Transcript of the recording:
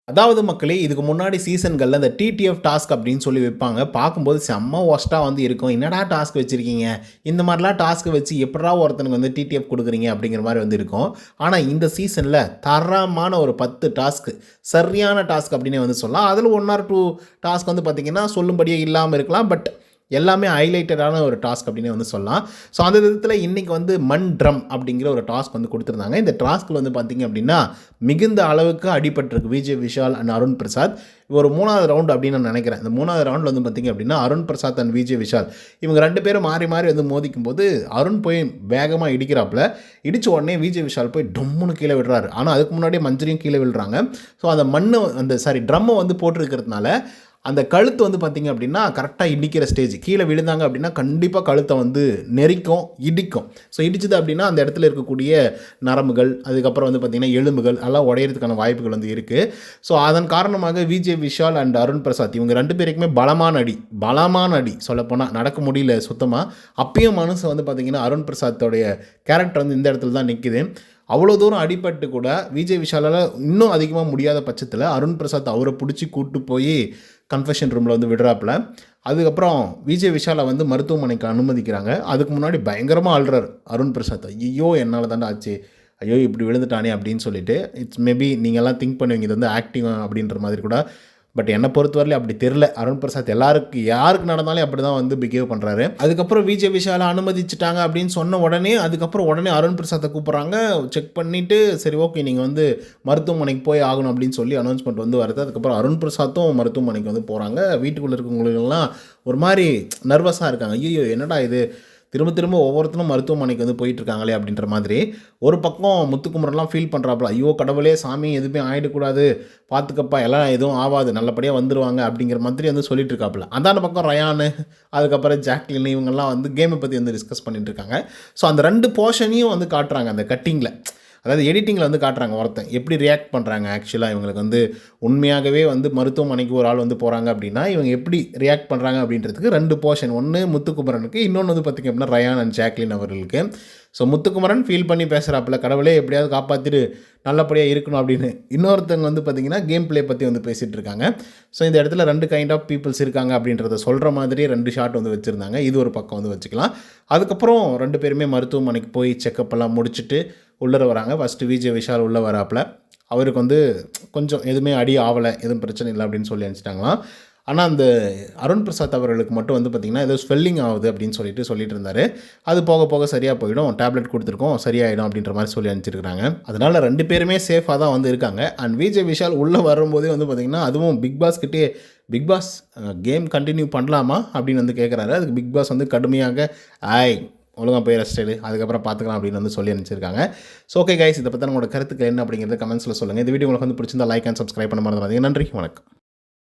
அதாவது மக்களே, இதுக்கு முன்னாடி சீசன்கள்ல இந்த டிடிஎஃப் டாஸ்க் அப்படின்னு சொல்லி வைப்பாங்க. பார்க்கும்போது செம்ம வொர்ஸ்ட்டா வந்து இருக்கும். என்னடா டாஸ்க் வச்சிருக்கீங்க? இந்த மாரிலாம் டாஸ்க் வச்சு எப்புட்றா ஒருத்தனுக்கு வந்து டிடிஎஃப் குடுக்குறீங்க? அப்படிங்கிற மாரி வந்து இருக்கும். ஆனா இந்த சீசன்ல தரமான ஒரு 10 டாஸ்க், சரியான டாஸ்க் அப்படின்னே வந்து சொல்லலாம். அதில 1 ஆர் 2 டாஸ்க் வந்து பார்த்தீங்கன்னா, சொல்லும்படியே இல்லாம இருக்கலாம். பட் எல்லாமே ஹைலைட்டடான ஒரு டாஸ்க் அப்படின்னே வந்து சொல்லலாம். ஸோ அந்த விதத்தில இன்னைக்கு வந்து மண் ட்ரம் அப்படிங்கிற ஒரு டாஸ்க் வந்து குடுத்துருந்தாங்க. இந்த டாஸ்க்ல வந்து பார்த்தீங்க அப்படின்னா, மிகுந்த அளவுக்கு அடிபட்டிருக்கு விஜய் விஷால் அண்ட் அருண் பிரசாத். ஒரு 3வது ரவுண்ட் அப்படின்னு நான் நினைக்கிறேன். இந்த 3வது ரவுண்ட்ல வந்து பார்த்தீங்க அப்படின்னா, அருண் பிரசாத் அண்ட் விஜய் விஷால் இவங்க 2 பேரும் மாறி மாறி வந்து மோதிக்கும்போது, அருண் போய் வேகமா இடிக்கிறாப்புல. இடிச்ச உடனே விஜய் விஷால் போய் டொம்முன்னு கீழ விழுறாரு. ஆனா அதுக்கு முன்னாடியே மஞ்சரியும் கீழ விழுறாங்க. ஸோ அந்த மண்ணு அந்த ட்ரம்ம வந்து போட்டிருக்கிறதுனால அந்த கழுத்து வந்து பார்த்தீங்க அப்படின்னா, கரெக்ட்டா இடிக்கிற ஸ்டேஜ். கீழ விழுந்தாங்க அப்படின்னா, கண்டிப்பா கழுத்த வந்து நெரிக்கும், இடிக்கும். ஸோ இடிச்சுது அப்படின்னா, அந்த இடத்துல இருக்கக்கூடிய நரம்புகள், அதுக்கப்புறம் வந்து பார்த்தீங்கன்னா, எலும்புகள் எல்லாம் உடையறதுக்கான வாய்ப்புகள் வந்து இருக்கு. ஸோ அதன் காரணமாக விஜய் விஷால் அண்ட் அருண் பிரசாத் இவங்க 2 பேருக்குமே பலமான அடி சொல்லப்போனா. நடக்க முடியல சுத்தமா. அப்பயும் மனசு வந்து பார்த்தீங்கன்னா, அருண் பிரசாத்தோடைய கேரக்டர் வந்து இந்த இடத்துல தான் நிக்குது. அவ்வளோ தூரம் அடிபட்டு கூட விஜய் விஷாலால இன்னும் அதிகமா முடியாத பட்சத்தில, அருண் பிரசாத் அவர புடிச்சு கூட்டு போயி கன்ஃபெஷன் ரூம்ல வந்து விடுறாப்புல. அதுக்கப்புறம் விஜய் விஷால வந்து மருத்துவமனைக்கு அனுமதிக்கிறாங்க. அதுக்கு முன்னாடி பயங்கரமா அழுறாரு அருண் பிரசாத். "ஐய்யய்யோ! என்னால தான்டா ஆச்சு. ஐயோ! இப்படி விழுந்துட்டானே" அப்படின்னு சொல்லிட்டு. இட்ஸ் மேபி நீங்கலாம் திங்க் பண்ணுவீங்க, இது வந்து ஆக்டிங் அப்படின்ற மாதிரி கூட. பட் என்ன பொறுத்தவரையிலும் அப்படி தெரியல. அருண் பிரசாத் யாருக்கு நடந்தாலும் அப்படி தான் வந்து பிஹேவ் பண்றாரு. அதுக்கப்புறம் விஜய் விஷால அனுமதிச்சுட்டாங்க அப்படின்னு சொன்ன உடனே, அதுக்கப்புறம் உடனே அருண் பிரசாத்த கூப்பிடுறாங்க. செக் பண்ணிட்டு, சரி ஓகே நீங்க வந்து மருத்துவமனைக்கு போய் ஆகணும் அப்படின்னு சொல்லி அனௌன்ஸ்மென்ட் வந்து வருது. அதுக்கப்புறம் அருண் பிரசாத்தும் மருத்துவமனைக்கு வந்து போறாங்க. வீட்டுக்குள்ள இருக்கவங்களுக்கெல்லாம் ஒரு மாரி நர்வஸா இருக்காங்க. ஐய்யய்யோ! என்னடா இது? திரும்ப திரும்ப ஒவ்வொருத்தரும் மருத்துவமனைக்கு வந்து போயிட்டுருக்காங்களே அப்படின்ற மாதிரி. ஒரு பக்கம் முத்துக்குமரன்லாம் ஃபீல் பண்ணுறாப்புல. ஐயோ கடவுளே! சாமி எதுவுமே ஆயிடக்கூடாது. பார்த்துக்கப்பா எல்லாம் எதுவும் ஆவாது. நல்லபடியா வந்துருவாங்க அப்படிங்கிற மாதிரி வந்து சொல்லிட்டு இருக்காப்புல. அந்தாண்ட பக்கம் ரயானு, அதுக்கப்புறம் ஜாக்லின் இவங்கலாம் வந்து கேம பத்தி வந்து டிஸ்கஸ் பண்ணிட்டு இருக்காங்க. ஸோ அந்த 2 போர்ஷனையும் வந்து காட்டுறாங்க அந்த கட்டிங்ல. அதாவது எடிட்டிங்கில வந்து காட்டுறாங்க ஒருத்தன் எப்படி ரியாக்ட் பண்ணுறாங்க ஆக்சுவலா இவங்களுக்கு வந்து உண்மையாகவே வந்து மருத்துவமனைக்கு ஒரு ஆள் வந்து போகிறாங்க அப்படின்னா, இவங்க எப்படி ரியாக்ட் பண்ணுறாங்க அப்படின்றதுக்கு 2 போர்ஷன். ஒண்ணு முத்துக்குமரனுக்கு, இன்னொன்று வந்து பார்த்திங்க அப்படின்னா ரயான் அண்ட் ஜாக்லின் அவர்களுக்கு. ஸோ முத்துக்குமரன் ஃபீல் பண்ணி பேசுகிறாப்புல, கடவுளே எப்படியாவது காப்பாற்றிடு, நல்லபடியாக இருக்கணும் அப்படின்னு. இன்னொருத்தவங்க வந்து பார்த்திங்கன்னா கேம் ப்ளே பற்றி வந்து பேசிகிட்டு இருக்காங்க. ஸோ இந்த இடத்துல 2 கைண்ட் ஆஃப் பீப்புள்ஸ் இருக்காங்க அப்படின்றத சொல்கிற மாதிரியே 2 ஷாட் வந்து வச்சுருந்தாங்க. இது ஒரு பக்கம் வந்து வச்சுக்கலாம். அதுக்கப்புறம் 2 பேருமே மருத்துவமனைக்கு போய் செக்கப் எல்லாம் முடிச்சுட்டு உள்ளர வராங்க. ஃபஸ்ட்டு விஜய் விஷால் உள்ள வராப்புல. அவருக்கு வந்து கொஞ்சம் எதுவுமே அடி ஆவல, எதுவும் பிரச்சனை இல்ல அப்படின்னு சொல்லி அனுப்பிச்சுட்டாங்களாம். ஆனா, அந்த அருண் பிரசாத் அவர்களுக்கு மட்டும் வந்து பார்த்தீங்கன்னா, ஏதோ ஸ்வெல்லிங் ஆகுது அப்படின்னு சொல்லிட்டு இருந்தாரு. அது போக போக சரியா போயிடும். டேப்லெட் குடுத்துருக்கோம். சரியாயிடும் அப்படின்ற மாரி சொல்லி அனுப்பிச்சிருக்காங்க. அதனால 2 பேருமே சேஃபா தான் வந்து இருக்காங்க. அண்ட் விஜய் விஷால் உள்ள வரும்போதே வந்து பார்த்தீங்கன்னா, அதுவும் பிக் பாஸ் கிட்டயே பிக் பாஸ் கேம் கன்டின்யூ பண்ணலாமா? அப்படின்னு வந்து கேட்குறாரு. அதுக்கு பிக் பாஸ் வந்து கடுமையாக, "ஏய் ஒழுங்கா போய் ரெஸ்ட் எடு. அதுக்கப்புறம் பார்த்துக்கலாம்" அப்படின்னு வந்து சொல்லி அனுப்பிச்சிருக்காங்க. ஸோ ஓகே கைஸ், இத பத்தின உங்களோட கருத்துக்கள் என்ன அப்படிங்கிறத கமெண்ட்ஸ்ல சொல்லுங்க. இந்த வீடியோ உங்களுக்கு வந்து பிடிச்சிருந்தா லைக் அண்ட் சப்ஸ்கிரைப் பண்ண மறந்துடாதீங்க. நன்றி, வணக்கம்.